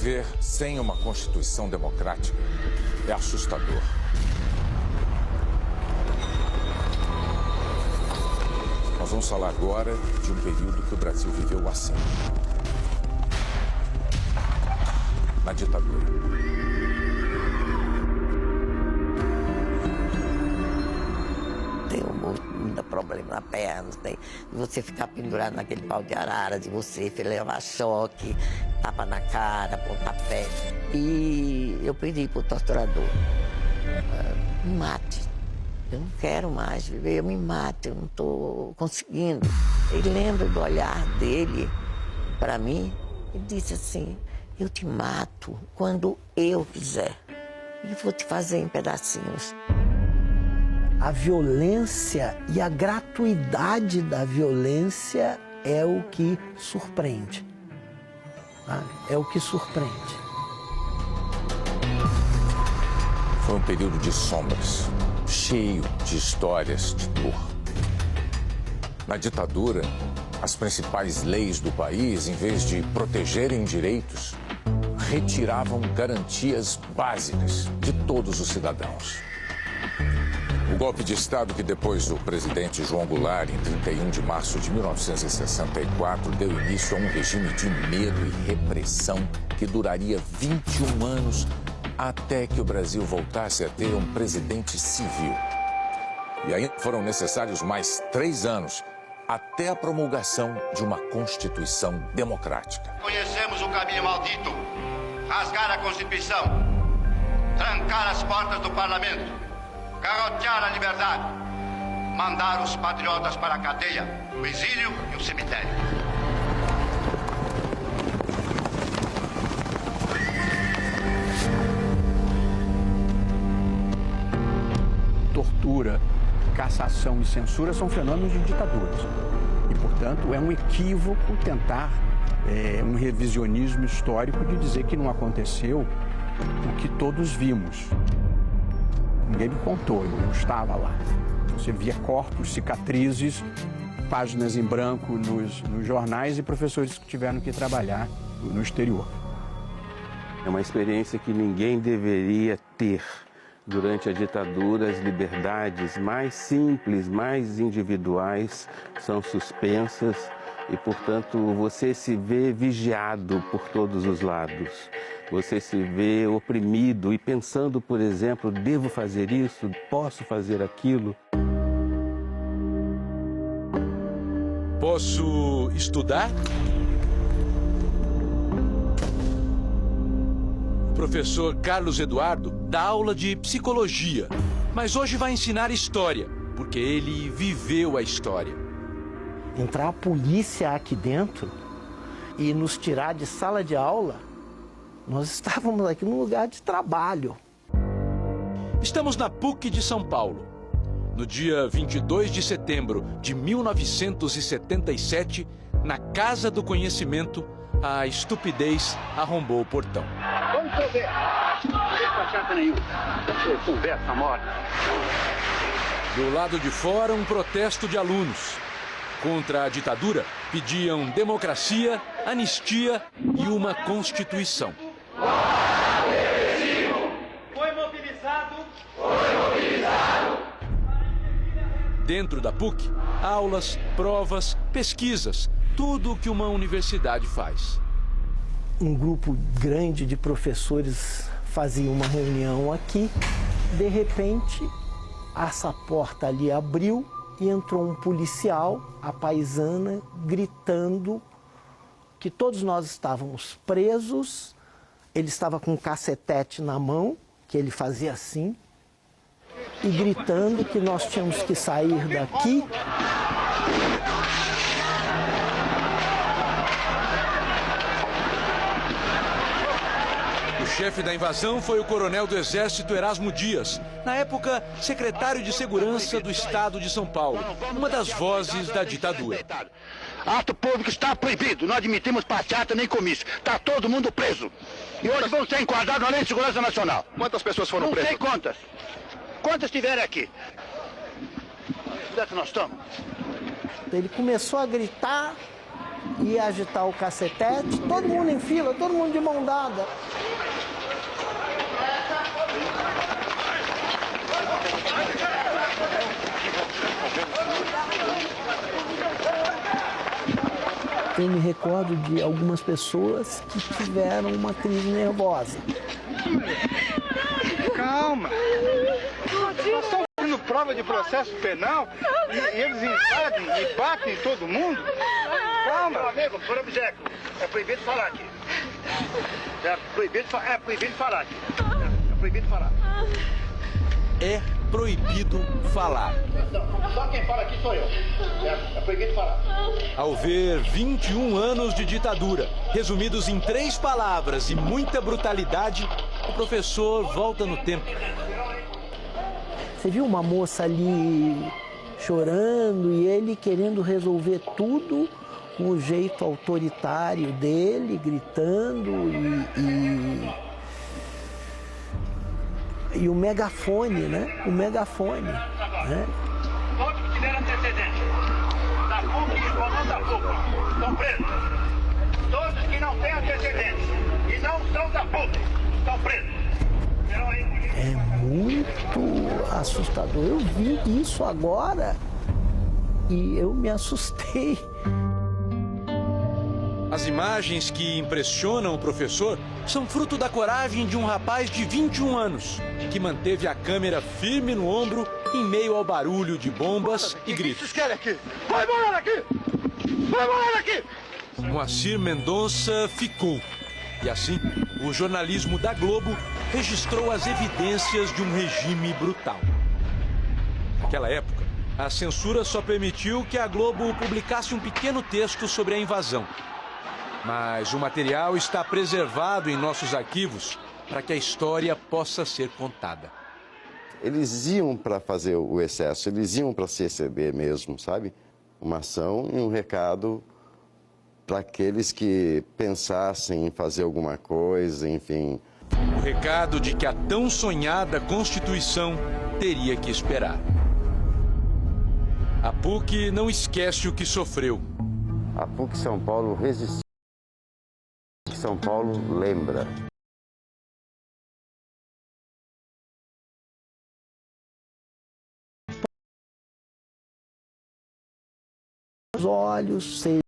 Viver sem uma Constituição democrática é assustador. Nós vamos falar agora de um período que o Brasil viveu assim. Na ditadura. Tem muito problema na perna, tem de você ficar pendurado naquele pau de arara, de você levar choque, tapa na cara, pontapé. E eu pedi pro torturador, me mate, eu não quero mais viver, eu me mate, eu não estou conseguindo. Ele lembra do olhar dele para mim e disse assim, eu te mato quando eu quiser e vou te fazer em pedacinhos. A violência e a gratuidade da violência é o que surpreende. Tá? É o que surpreende. Foi um período de sombras, cheio de histórias de dor. Na ditadura, as principais leis do país, em vez de protegerem direitos, retiravam garantias básicas de todos os cidadãos. O golpe de Estado que depois do presidente João Goulart, em 31 de março de 1964, deu início a um regime de medo e repressão que duraria 21 anos até que o Brasil voltasse a ter um presidente civil. E ainda foram necessários mais 3 anos até a promulgação de uma Constituição democrática. Conhecemos o caminho maldito, rasgar a Constituição, trancar as portas do Parlamento, garrotear a liberdade, mandar os patriotas para a cadeia, o exílio e o cemitério. Tortura, cassação e censura são fenômenos de ditaduras. E, portanto, é um equívoco tentar um revisionismo histórico de dizer que não aconteceu o que todos vimos. Ninguém me contou, eu não estava lá. Você via corpos, cicatrizes, páginas em branco nos jornais e professores que tiveram que trabalhar no exterior. É uma experiência que ninguém deveria ter. Durante a ditadura, as liberdades mais simples, mais individuais, são suspensas e, portanto, você se vê vigiado por todos os lados. Você se vê oprimido e pensando, por exemplo, devo fazer isso, posso fazer aquilo. Posso estudar? O professor Carlos Eduardo dá aula de psicologia, mas hoje vai ensinar história, porque ele viveu a história. Entrar a polícia aqui dentro e nos tirar de sala de aula, nós estávamos aqui num lugar de trabalho. Estamos na PUC de São Paulo. No dia 22 de setembro de 1977, na Casa do Conhecimento, a estupidez arrombou o portão. Vamos resolver. Não tem cachaça nenhuma. Conversa morta. Do lado de fora, um protesto de alunos. Contra a ditadura, pediam democracia, anistia e uma Constituição. Foi mobilizado. Dentro da PUC, aulas, provas, pesquisas, tudo o que uma universidade faz. Um grupo grande de professores fazia uma reunião aqui. De repente, essa porta ali abriu e entrou um policial, a paisana, gritando que todos nós estávamos presos. Ele estava com um cacetete na mão, que ele fazia assim, e gritando que nós tínhamos que sair daqui. O chefe da invasão foi o coronel do Exército Erasmo Dias, na época secretário de Segurança do Estado de São Paulo, uma das vozes da ditadura. Ato público está proibido, não admitimos passeata nem comício. Está todo mundo preso. E hoje vão ser enquadrados na Lei de Segurança Nacional. Quantas pessoas foram presas? Não sei quantas. Quantas tiveram aqui? Onde é que nós estamos? Ele começou a gritar ia agitar o cacetete, todo mundo em fila, todo mundo de mão dada. Eu me recordo de algumas pessoas que tiveram uma crise nervosa. Calma! Nós estamos fazendo prova de processo penal e eles invadem e batem em todo mundo. Calma! Meu amigo, por obséquio, é proibido falar aqui. É proibido falar aqui. É proibido falar. É proibido falar. Só quem fala aqui sou eu. É proibido falar. Ao ver 21 anos de ditadura, resumidos em 3 palavras e muita brutalidade, o professor volta no tempo. Você viu uma moça ali chorando e ele querendo resolver tudo com o jeito autoritário dele, gritando e o megafone, né? O megafone, né? Todos que tiveram antecedentes da PUC e não da PUC estão presos. Todos que não têm antecedentes e não são da PUC estão presos. É muito assustador. Eu vi isso agora e eu me assustei. As imagens que impressionam o professor são fruto da coragem de um rapaz de 21 anos, que manteve a câmera firme no ombro em meio ao barulho de bombas e gritos. O que vocês querem aqui? Vai morar aqui! Vai morar aqui! Moacir Mendonça ficou. E assim, o jornalismo da Globo registrou as evidências de um regime brutal. Naquela época, a censura só permitiu que a Globo publicasse um pequeno texto sobre a invasão. Mas o material está preservado em nossos arquivos para que a história possa ser contada. Eles iam para fazer o excesso, eles iam para se receber mesmo, sabe? Uma ação e um recado para aqueles que pensassem em fazer alguma coisa, enfim. O recado de que a tão sonhada Constituição teria que esperar. A PUC não esquece o que sofreu. A PUC São Paulo resistiu. São Paulo lembra. Os olhos, seja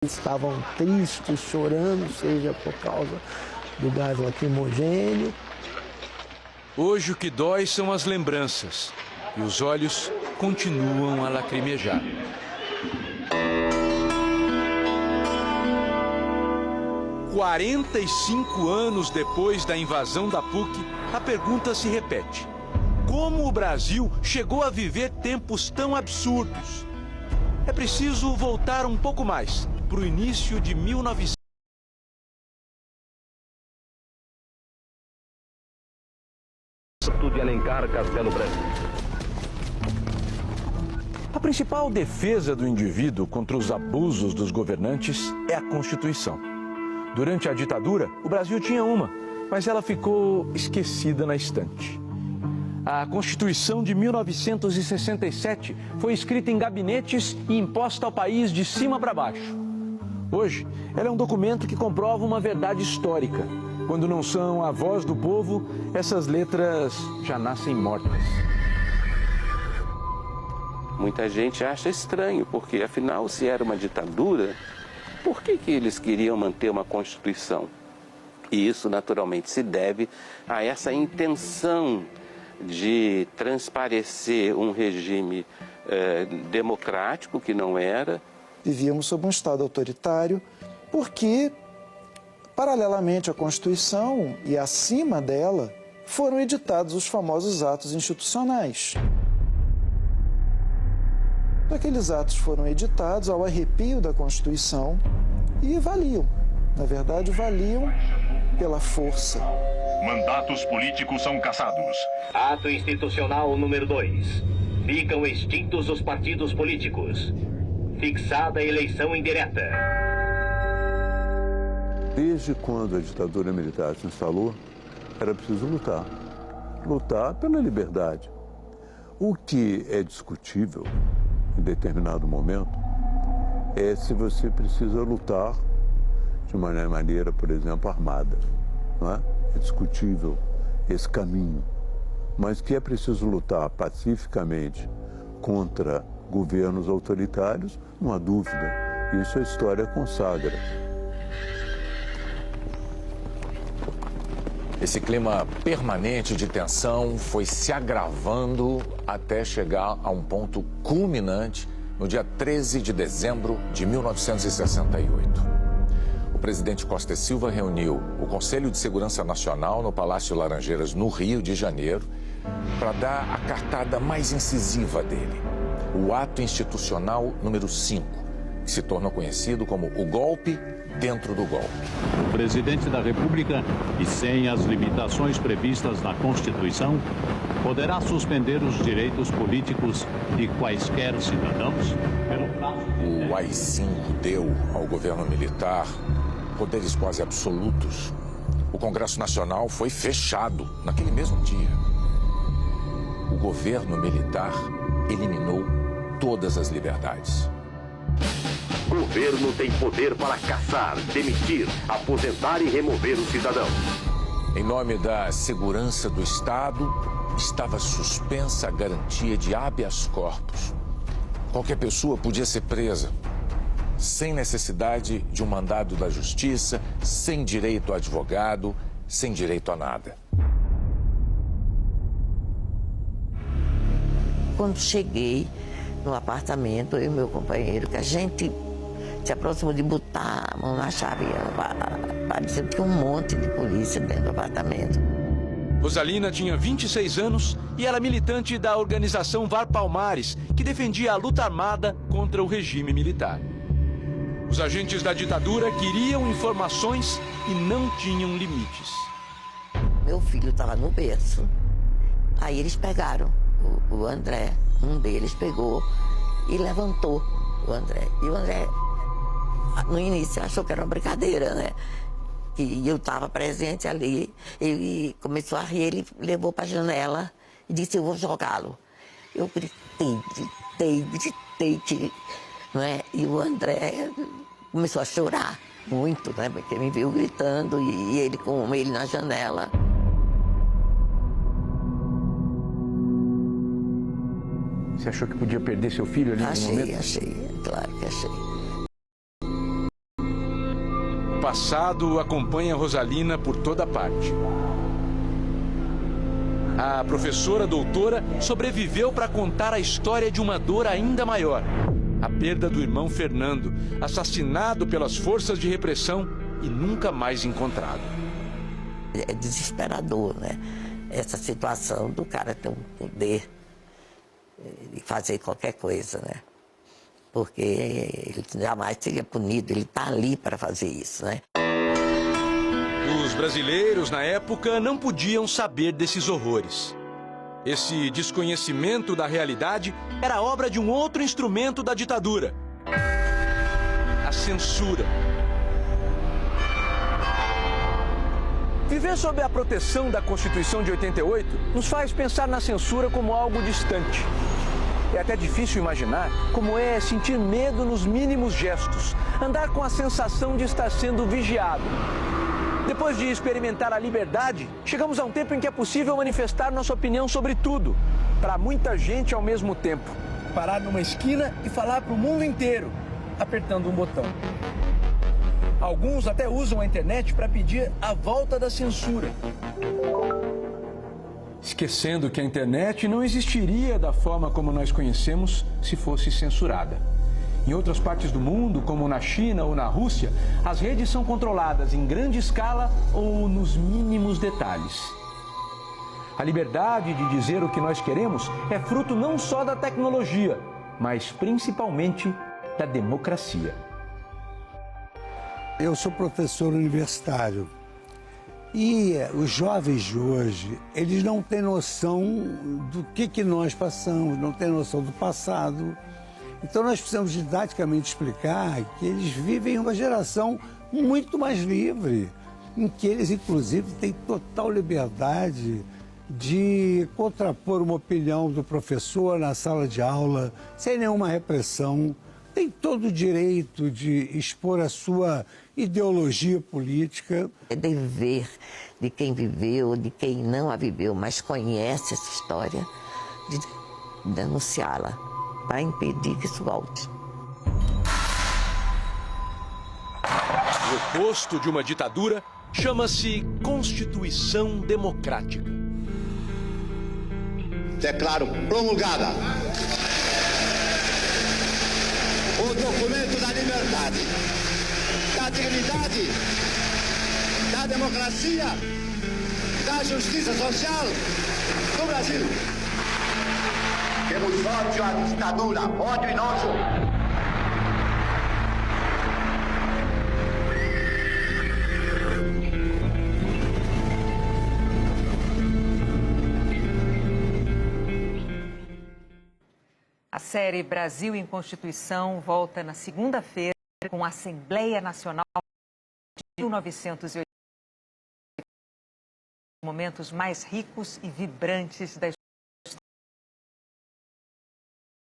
estavam tristes, chorando, seja por causa do gás lacrimogêneo. Hoje o que dói são as lembranças e os olhos continuam a lacrimejar. – 45 anos depois da invasão da PUC, a pergunta se repete. Como o Brasil chegou a viver tempos tão absurdos? É preciso voltar um pouco mais, para o início de 1900. De Alencar Castelo Branco. A principal defesa do indivíduo contra os abusos dos governantes é a Constituição. Durante a ditadura, o Brasil tinha uma, mas ela ficou esquecida na estante. A Constituição de 1967 foi escrita em gabinetes e imposta ao país de cima para baixo. Hoje, ela é um documento que comprova uma verdade histórica. Quando não são a voz do povo, essas letras já nascem mortas. Muita gente acha estranho, porque afinal, se era uma ditadura, por que eles queriam manter uma Constituição? E isso naturalmente se deve a essa intenção de transparecer um regime democrático, que não era. Vivíamos sob um Estado autoritário, porque, paralelamente à Constituição e acima dela, foram editados os famosos atos institucionais. Aqueles atos foram editados ao arrepio da Constituição e valiam. Na verdade, valiam pela força. Mandatos políticos são cassados. Ato institucional número 2. Ficam extintos os partidos políticos. Fixada a eleição indireta. Desde quando a ditadura militar se instalou, era preciso lutar. Lutar pela liberdade. O que é discutível, em determinado momento, é se você precisa lutar de uma maneira, por exemplo, armada. Não é? É discutível esse caminho, mas que é preciso lutar pacificamente contra governos autoritários, não há dúvida. Isso a história consagra. Esse clima permanente de tensão foi se agravando até chegar a um ponto culminante no dia 13 de dezembro de 1968. O presidente Costa e Silva reuniu o Conselho de Segurança Nacional no Palácio Laranjeiras, no Rio de Janeiro, para dar a cartada mais incisiva dele, o ato institucional número 5, que se tornou conhecido como o golpe dentro do golpe. O presidente da República, e sem as limitações previstas na Constituição, poderá suspender os direitos políticos de quaisquer cidadãos pelo prazo de... O AI-5 deu ao governo militar poderes quase absolutos. O Congresso Nacional foi fechado naquele mesmo dia. O governo militar eliminou todas as liberdades. O governo tem poder para caçar, demitir, aposentar e remover o cidadão. Em nome da segurança do Estado, estava suspensa a garantia de habeas corpus. Qualquer pessoa podia ser presa, sem necessidade de um mandado da justiça, sem direito a advogado, sem direito a nada. Quando cheguei no apartamento, eu e meu companheiro, que a gente se aproximou de botar a mão na chave, parecia que tinha um monte de polícia dentro do apartamento. Rosalina tinha 26 anos e era militante da organização VAR Palmares, que defendia a luta armada contra o regime militar. Os agentes da ditadura queriam informações e não tinham limites. Meu filho estava no berço, aí eles pegaram o André, um deles pegou e levantou o André. E o André, no início, achou que era uma brincadeira, né? E eu estava presente ali. Ele começou a rir, ele levou para a janela e disse: eu vou jogá-lo. Eu gritei, não é? E o André começou a chorar muito, né? Porque me viu gritando e ele com ele na janela. Você achou que podia perder seu filho ali no momento? Achei, claro que achei. O passado acompanha Rosalina por toda parte. A professora doutora sobreviveu para contar a história de uma dor ainda maior. A perda do irmão Fernando, assassinado pelas forças de repressão e nunca mais encontrado. É desesperador, né? Essa situação do cara ter um poder de fazer qualquer coisa, né? Porque ele jamais seria punido, ele está ali para fazer isso, né? Os brasileiros, na época, não podiam saber desses horrores. Esse desconhecimento da realidade era obra de um outro instrumento da ditadura: a censura. Viver sob a proteção da Constituição de 88 nos faz pensar na censura como algo distante. É até difícil imaginar como é sentir medo nos mínimos gestos, andar com a sensação de estar sendo vigiado. Depois de experimentar a liberdade, chegamos a um tempo em que é possível manifestar nossa opinião sobre tudo, para muita gente ao mesmo tempo. Parar numa esquina e falar para o mundo inteiro, apertando um botão. Alguns até usam a internet para pedir a volta da censura. Esquecendo que a internet não existiria da forma como nós conhecemos se fosse censurada. Em outras partes do mundo, como na China ou na Rússia, as redes são controladas em grande escala ou nos mínimos detalhes. A liberdade de dizer o que nós queremos é fruto não só da tecnologia, mas principalmente da democracia. Eu sou professor universitário e os jovens de hoje, eles não têm noção do que nós passamos, não têm noção do passado. Então nós precisamos didaticamente explicar que eles vivem uma geração muito mais livre, em que eles inclusive têm total liberdade de contrapor uma opinião do professor na sala de aula, sem nenhuma repressão, tem todo o direito de expor a sua ideologia política. É dever de quem viveu, de quem não a viveu, mas conhece essa história, de denunciá-la, para impedir que isso volte. O oposto de uma ditadura chama-se Constituição Democrática. Declaro promulgada o documento da liberdade, da dignidade, da democracia, da justiça social do Brasil. Temos ódio à ditadura, ódio e nojo. A série Brasil em Constituição volta na segunda-feira com a Assembleia Nacional de 1980. Momentos mais ricos e vibrantes da